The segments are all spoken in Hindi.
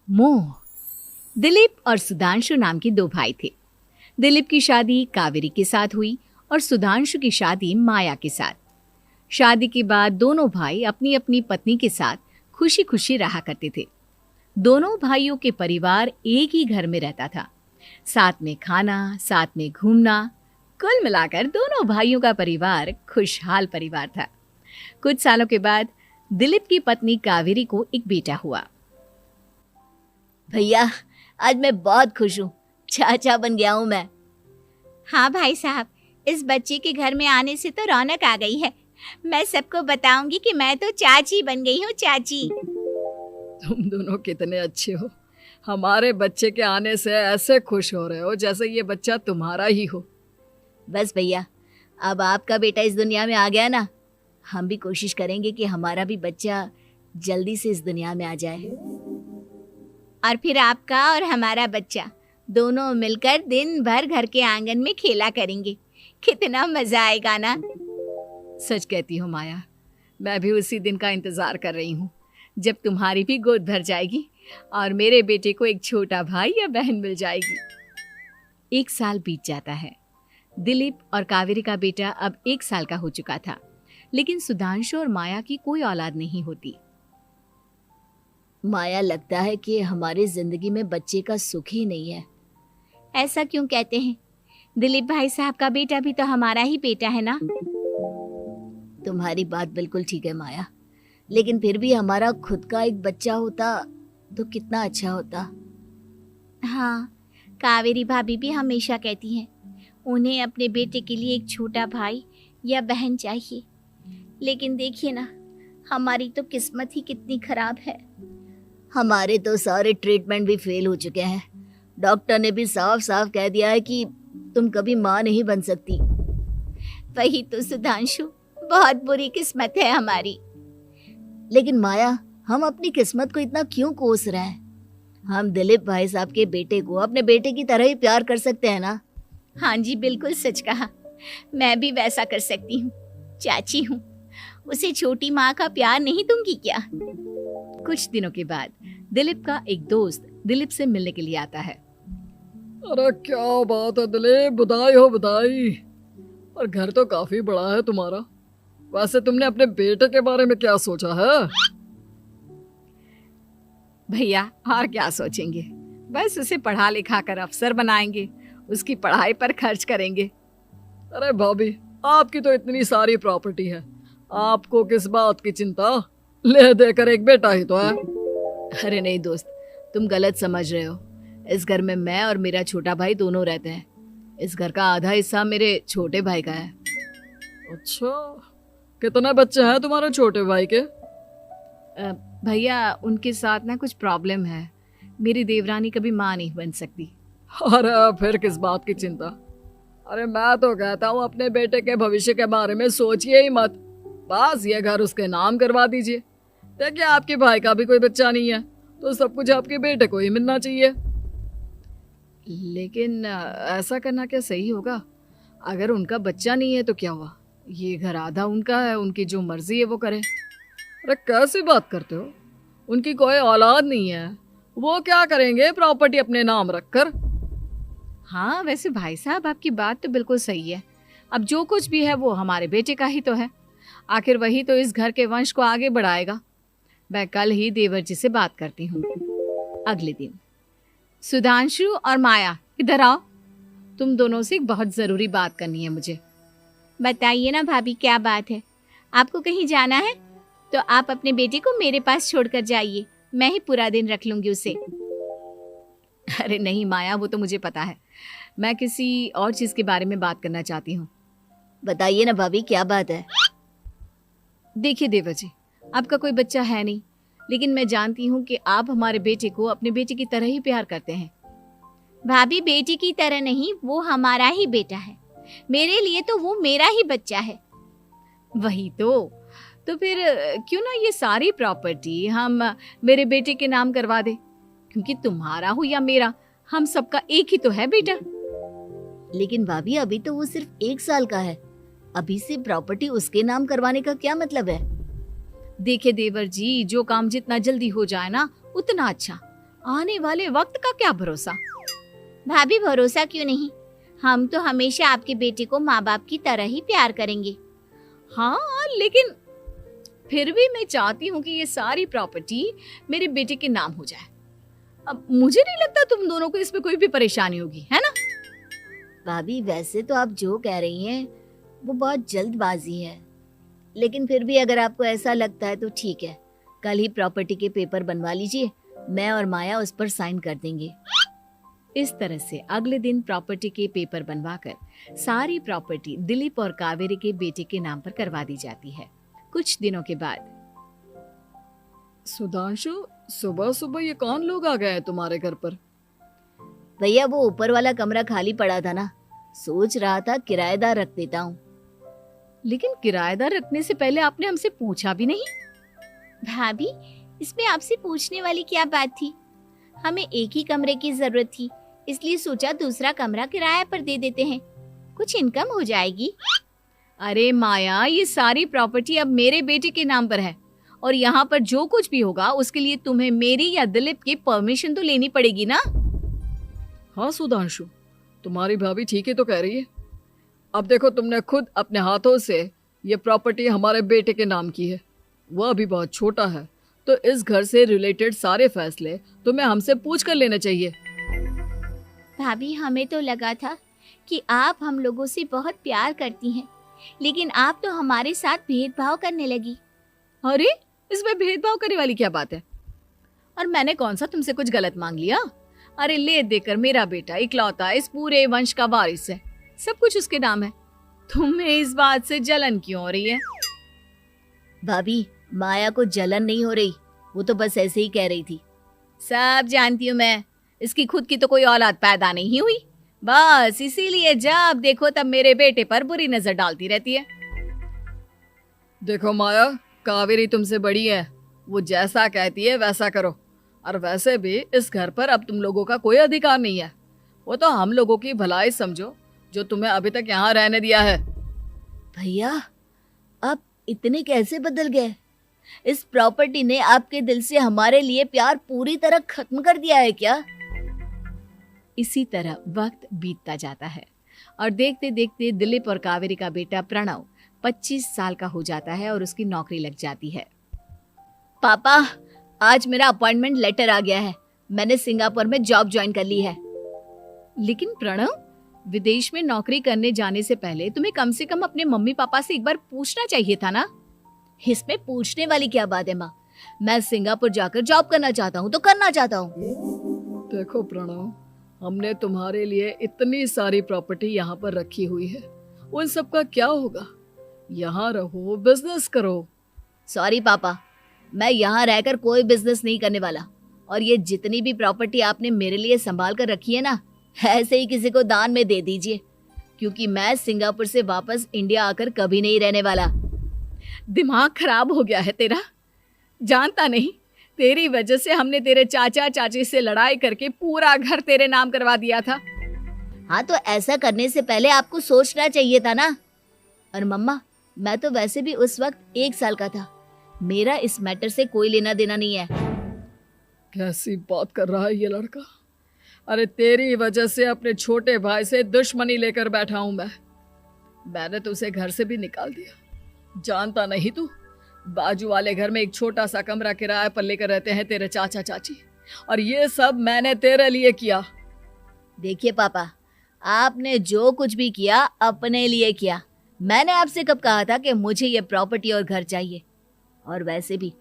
मोह। दिलीप और सुधांशु नाम के दो भाई थे। दिलीप की शादी कावेरी के साथ हुई और सुधांशु की शादी माया के साथ। शादी के बाद दोनों भाई अपनी अपनी पत्नी के साथ खुशी खुशी रहा करते थे। दोनों भाइयों के परिवार एक ही घर में रहता था। साथ में खाना, साथ में घूमना, कुल मिलाकर दोनों भाइयों का परिवार खुशहाल परिवार था। कुछ सालों के बाद दिलीप की पत्नी कावेरी को एक बेटा हुआ। भैया, आज मैं बहुत खुश हूँ। चाचा बन गया हूँ मैं। हाँ भाई साहब, इस बच्चे के घर में आने से तो रौनक आ गई है। मैं सबको बताऊंगी कि मैं तो चाची बन गई हूँ, चाची। तुम दोनों कितने अच्छे हो। हमारे बच्चे के आने से ऐसे खुश हो रहे हो जैसे ये बच्चा तुम्हारा ही हो। बस भैया, अब आपका बेटा इस दुनिया में आ गया ना, हम भी कोशिश करेंगे कि हमारा भी बच्चा जल्दी से इस दुनिया में आ जाए। और फिर आपका और हमारा बच्चा दोनों मिलकर दिन भर घर के आंगन में खेला करेंगे। कितना मजा आएगा ना। सच कहती हो माया, मैं भी उसी दिन का इंतजार कर रही हूँ जब तुम्हारी भी गोद भर जाएगी और मेरे बेटे को एक छोटा भाई या बहन मिल जाएगी। 1 साल बीत जाता है। दिलीप और कावेरी का बेटा अब 1 साल का हो चुका था, लेकिन सुधांशु और माया की कोई औलाद नहीं होती। माया, लगता है कि हमारी जिंदगी में बच्चे का सुख ही नहीं है। ऐसा क्यों कहते हैं? दिलीप भाई साहब का बेटा भी तो हमारा ही बेटा है ना। तुम्हारी बात बिल्कुल ठीक है माया, लेकिन फिर भी हमारा खुद का एक बच्चा होता तो कितना अच्छा होता। हाँ, कावेरी भाभी भी हमेशा कहती हैं उन्हें अपने बेटे के लिए एक छोटा भाई या बहन चाहिए। लेकिन देखिए ना, हमारी तो किस्मत ही कितनी खराब है। हमारे तो सारे ट्रीटमेंट भी फेल हो चुके हैं। डॉक्टर ने भी साफ साफ कह दिया है कि तुम कभी माँ नहीं बन सकती। वही तो सुधांशु, बहुत बुरी किस्मत है हमारी। लेकिन माया, हम अपनी किस्मत को इतना क्यों कोस रहे हैं? हम दिलीप भाई साहब के बेटे को अपने बेटे की तरह ही प्यार कर सकते हैं ना। हाँ जी, बिल्कुल सच कहा। मैं भी वैसा कर सकती हूँ। चाची हूँ, उसे छोटी माँ का प्यार नहीं दूंगी क्या? कुछ दिनों के बाद दिलीप का एक दोस्त दिलीप से मिलने के लिए आता है। अरे क्या बात है दिलीप, बधाई हो बधाई। और घर तो काफी बड़ा है तुम्हारा। वैसे तुमने अपने बेटे के बारे में क्या सोचा है? भैया, और क्या सोचेंगे, बस उसे पढ़ा लिखा कर अफसर बनाएंगे, उसकी पढ़ाई पर खर्च करेंगे। अरे भाभी, आपकी तो इतनी सारी प्रॉपर्टी है, आपको किस बात की चिंता? ले देकर एक बेटा ही तो है। अरे नहीं दोस्त, तुम गलत समझ रहे हो। इस घर में मैं और मेरा छोटा भाई दोनों रहते हैं। इस घर का आधा हिस्सा मेरे छोटे भाई का है। अच्छा, कितने बच्चे हैं तुम्हारे छोटे भाई के? भैया, उनके साथ ना कुछ प्रॉब्लम है। मेरी देवरानी कभी माँ नहीं बन सकती। अरे फिर किस बात की चिंता? अरे मैं तो कहता हूँ अपने बेटे के भविष्य के बारे में सोचिए ही मत। बस ये घर उसके नाम करवा दीजिए। देखिए, आपके भाई का भी कोई बच्चा नहीं है तो सब कुछ आपके बेटे को ही मिलना चाहिए। लेकिन ऐसा करना क्या सही होगा? अगर उनका बच्चा नहीं है तो क्या हुआ? ये घर आधा उनका है, उनकी जो मर्जी है वो करें। अरे कैसी बात करते हो? उनकी कोई औलाद नहीं है, वो क्या करेंगे प्रॉपर्टी अपने नाम रखकर? हाँ, वैसे भाई साहब, आपकी बात तो बिल्कुल सही है। अब जो कुछ भी है वो हमारे बेटे का ही तो है। आखिर वही तो इस घर के वंश को आगे बढ़ाएगा। मैं कल ही देवर जी से बात करती हूँ। अगले दिन सुधांशु और माया, इधर आओ। तुम दोनों से एक बहुत जरूरी बात करनी है मुझे। बताइए ना भाभी, क्या बात है? आपको कहीं जाना है तो आप अपने बेटे को मेरे पास छोड़कर जाइए। मैं ही पूरा दिन रख लूंगी उसे। अरे नहीं माया, वो तो मुझे पता है। मैं किसी और चीज के बारे में बात करना चाहती हूँ। बताइए ना भाभी, क्या बात है? देखिए देवर जी, आपका कोई बच्चा है नहीं, लेकिन मैं जानती हूँ कि आप हमारे बेटे को अपने बेटे की तरह ही प्यार करते हैं। भाभी, बेटी की तरह नहीं, वो हमारा ही बेटा है। मेरे लिए तो वो मेरा ही बच्चा है। वही तो फिर क्यों ना ये सारी प्रॉपर्टी हम मेरे बेटे के नाम करवा दे, क्योंकि तुम्हारा हो या मेरा, हम सबका एक ही तो है बेटा। लेकिन भाभी, अभी तो वो सिर्फ 1 साल का है। अभी से प्रॉपर्टी उसके नाम करवाने का क्या मतलब है? देखिए देवर जी, जो काम जितना जल्दी हो जाए ना उतना अच्छा। आने वाले वक्त का क्या भरोसा। भाभी भरोसा क्यों नहीं, हम तो हमेशा आपके बेटे को माँ बाप की तरह ही प्यार करेंगे। हाँ, लेकिन फिर भी मैं चाहती हूँ कि ये सारी प्रॉपर्टी मेरे बेटे के नाम हो जाए। अब मुझे नहीं लगता तुम दोनों को इसमें कोई भी परेशानी होगी, है ना? भाभी वैसे तो आप जो कह रही हैं वो बहुत जल्दबाजी है, लेकिन फिर भी अगर आपको ऐसा लगता है तो ठीक है, कल ही प्रॉपर्टी के पेपर बनवा लीजिए, मैं और माया उस पर साइन कर देंगे। इस तरह से अगले दिन प्रॉपर्टी के पेपर बनवाकर सारी प्रॉपर्टी दिलीप और कावेरी के बेटे के नाम पर करवा दी जाती है। कुछ दिनों के बाद सुधांशु, सुबह सुबह ये कौन लोग आ गए हैं तुम्हारे घर पर? भैया वो ऊपर वाला कमरा खाली पड़ा था ना, सोच रहा था किराएदार रख देता हूँ। लेकिन किराएदार रखने से पहले आपने हमसे पूछा भी नहीं। भाभी इसमें आपसे पूछने वाली क्या बात थी, हमें एक ही कमरे की जरूरत थी, इसलिए सोचा दूसरा कमरा किराया पर दे देते हैं, कुछ इनकम हो जाएगी। अरे माया, ये सारी प्रॉपर्टी अब मेरे बेटे के नाम पर है और यहाँ पर जो कुछ भी होगा उसके लिए तुम्हें मेरी या दिलीप की परमिशन तो लेनी पड़ेगी ना। हाँ सुधांशु, तुम्हारी भाभी ठीक ही तो कह रही है। अब देखो, तुमने खुद अपने हाथों से ये प्रॉपर्टी हमारे बेटे के नाम की है, वह अभी बहुत छोटा है, तो इस घर से रिलेटेड सारे फैसले तुम्हें हमसे पूछ कर लेने चाहिए। भाभी हमें तो लगा था कि आप हम लोगों से बहुत प्यार करती हैं, लेकिन आप तो हमारे साथ भेदभाव करने लगी। अरे इसमें भेदभाव करने वाली क्या बात है? और मैंने कौन सा तुमसे कुछ गलत मांग लिया? अरे ले देकर मेरा बेटा इकलौता इस पूरे वंश का वारिस है, सब कुछ उसके नाम है। तुम्हें इस बात से जलन क्यों हो रही है? भाभी माया को जलन नहीं हो रही, वो तो बस ऐसे ही कह रही थी। सब जानती हूँ मैं, इसकी खुद की तो कोई औलाद पैदा नहीं हुई, बस इसीलिए जब देखो तब मेरे बेटे पर बुरी नजर डालती रहती है। देखो माया, कावेरी तुमसे बड़ी है, वो जैसा कहती है वैसा करो। और वैसे भी इस घर पर अब तुम लोगों का कोई अधिकार नहीं है, वो तो हम लोगों की भलाई समझो जो तुम्हें अभी तक यहाँ रहने दिया है। भैया आप इतने कैसे बदल गए? इस प्रॉपर्टी ने आपके दिल से हमारे लिए प्यार पूरी तरह खत्म कर दिया है क्या? इसी तरह वक्त बीतता जाता है और देखते देखते दिलीप और कावेरी का बेटा प्रणव 25 साल का हो जाता है और उसकी नौकरी लग जाती है। पापा आज मेरा अपॉइंटमेंट लेटर आ गया है, मैंने सिंगापुर में जॉब ज्वाइन कर ली है। लेकिन प्रणव, विदेश में नौकरी करने जाने से पहले तुम्हें कम से कम अपने मम्मी पापा से एक बार पूछना चाहिए था ना। इसमें पूछने वाली क्या बात है माँ, मैं सिंगापुर जाकर जॉब करना चाहता हूँ तो करना चाहता हूँ। देखो प्रणव, हमने तुम्हारे लिए इतनी सारी प्रॉपर्टी यहाँ पर रखी हुई है, उन सब का क्या होगा? यहाँ रहो, बिजनेस करो। सॉरी पापा, मैं यहाँ रहकर कोई बिजनेस नहीं करने वाला, और ये जितनी भी प्रॉपर्टी आपने मेरे लिए संभाल कर रखी है ना, ऐसे ही किसी को दान में दे दीजिए, क्योंकि मैं सिंगापुर से वापस इंडिया आकर कभी नहीं रहने वाला। दिमाग खराब हो गया है तेरा, जानता नहीं तेरी वजह से हमने तेरे चाचा चाची से लड़ाई करके पूरा घर तेरे नाम करवा दिया था। हाँ तो ऐसा करने से पहले आपको सोचना चाहिए था ना। और मम्मा, मैं तो वैसे भी उस वक्त 1 साल का था, मेरा इस मैटर से कोई लेना देना नहीं है। कैसी बात कर रहा है ये लड़का? अरे तेरी वजह से अपने छोटे भाई से दुश्मनी लेकर बैठा हूं मैंने तो उसे घर से भी निकाल दिया। जानता नहीं तू, बाजू वाले घर में एक छोटा सा कमरा किराए पर लेकर रहते हैं तेरे चाचा चाची, और ये सब मैंने तेरे लिए किया। देखिए पापा, आपने जो कुछ भी किया अपने लिए किया। मैंने आपसे कब कहा था कि मुझे ये प्रॉपर्टी और घर चाहिए? और वैसे भी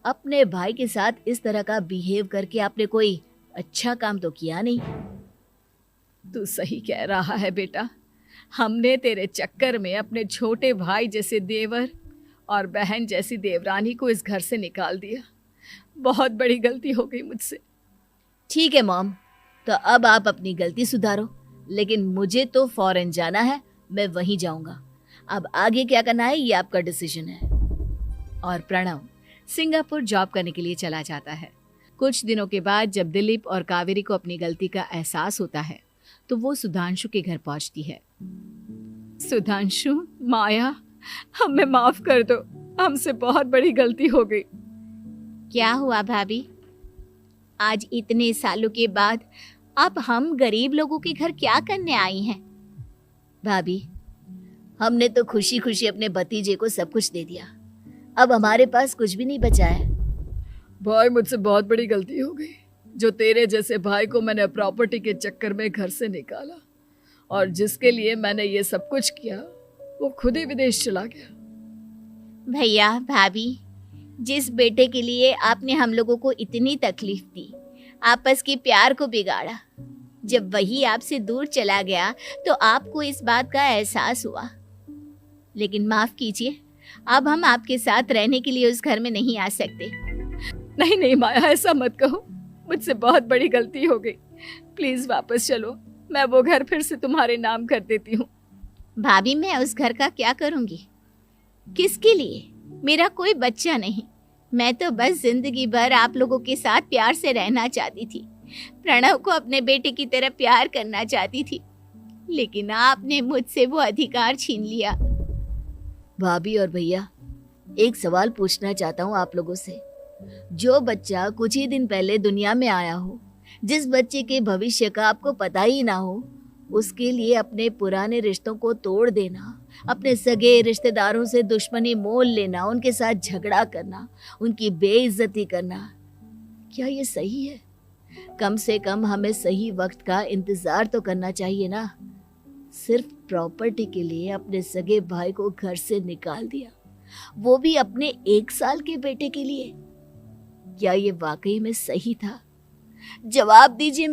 अपने भाई के साथ इस तरह का बिहेव करके आपने कोई अच्छा काम तो किया नहीं। तू सही कह रहा है बेटा, हमने तेरे चक्कर में अपने छोटे भाई जैसे देवर और बहन जैसी देवरानी को इस घर से निकाल दिया। बहुत बड़ी गलती हो गई मुझसे। ठीक है मॉम, तो अब आप अपनी गलती सुधारो, लेकिन मुझे तो फॉरेन जाना है, मैं वहीं जाऊंगा। अब आगे क्या करना है ये आपका डिसीजन है। और प्रणव सिंगापुर जॉब करने के लिए चला जाता है। कुछ दिनों के बाद जब दिलीप और कावेरी को अपनी गलती का एहसास होता है तो वो सुधांशु के घर पहुंचती है। सुधांशु, माया, हमें माफ कर दो, हमसे बहुत बड़ी गलती हो गई। क्या हुआ भाभी? आज इतने सालों के बाद अब हम गरीब लोगों के घर क्या करने आई हैं? भाभी, हमने तो खुशी खुशी अपने भतीजे को सब कुछ दे दिया, अब हमारे पास कुछ भी नहीं बचा है। भाई मुझसे बहुत बड़ी गलती हो गई, जो तेरे जैसे भाई को मैंने प्रॉपर्टी के चक्कर में घर से निकाला, और जिसके लिए मैंने ये सब कुछ किया वो खुद ही विदेश चला गया। भैया भाभी, जिस बेटे के लिए आपने हम लोगों को इतनी तकलीफ दी, आपस के प्यार को बिगाड़ा, जब वही आपसे दूर चला गया तो आपको इस बात का एहसास हुआ। लेकिन माफ कीजिए, अब हम आपके साथ रहने के लिए उस घर में नहीं आ सकते। नहीं नहीं माया, ऐसा मत कहो, मुझसे बहुत बड़ी गलती हो गई, प्लीज वापस चलो, मैं वो घर फिर से तुम्हारे नाम कर देती हूँ। भाभी, मैं उस घर का क्या करूंगी? किसके लिए? मेरा कोई बच्चा नहीं, मैं तो बस जिंदगी भर आप लोगों के साथ प्यार से रहना चाहती थी, प्रणव को अपने बेटे की तरह प्यार करना चाहती थी, लेकिन आपने मुझसे वो अधिकार छीन लिया। भाभी और भैया, एक सवाल पूछना चाहता हूँ आप लोगों से। जो बच्चा कुछ ही दिन पहले दुनिया में आया हो, जिस बच्चे के भविष्य का आपको पता ही ना हो, उसके लिए अपने पुराने रिश्तों को तोड़ देना, अपने सगे रिश्तेदारों से दुश्मनी मोल लेना, उनके साथ झगड़ा करना, उनकी बेइज्जती करना, क्या ये सही है? कम से कम हमें सही वक्त का इंतजार तो करना चाहिए ना। सिर्फ प्रॉपर्टी के लिए अपने सगे भाई को घर से निकाल दिया, वो भी अपने 1 साल के बेटे के लिए। क्या ये वाकई में सही था? जवाब दीजिए।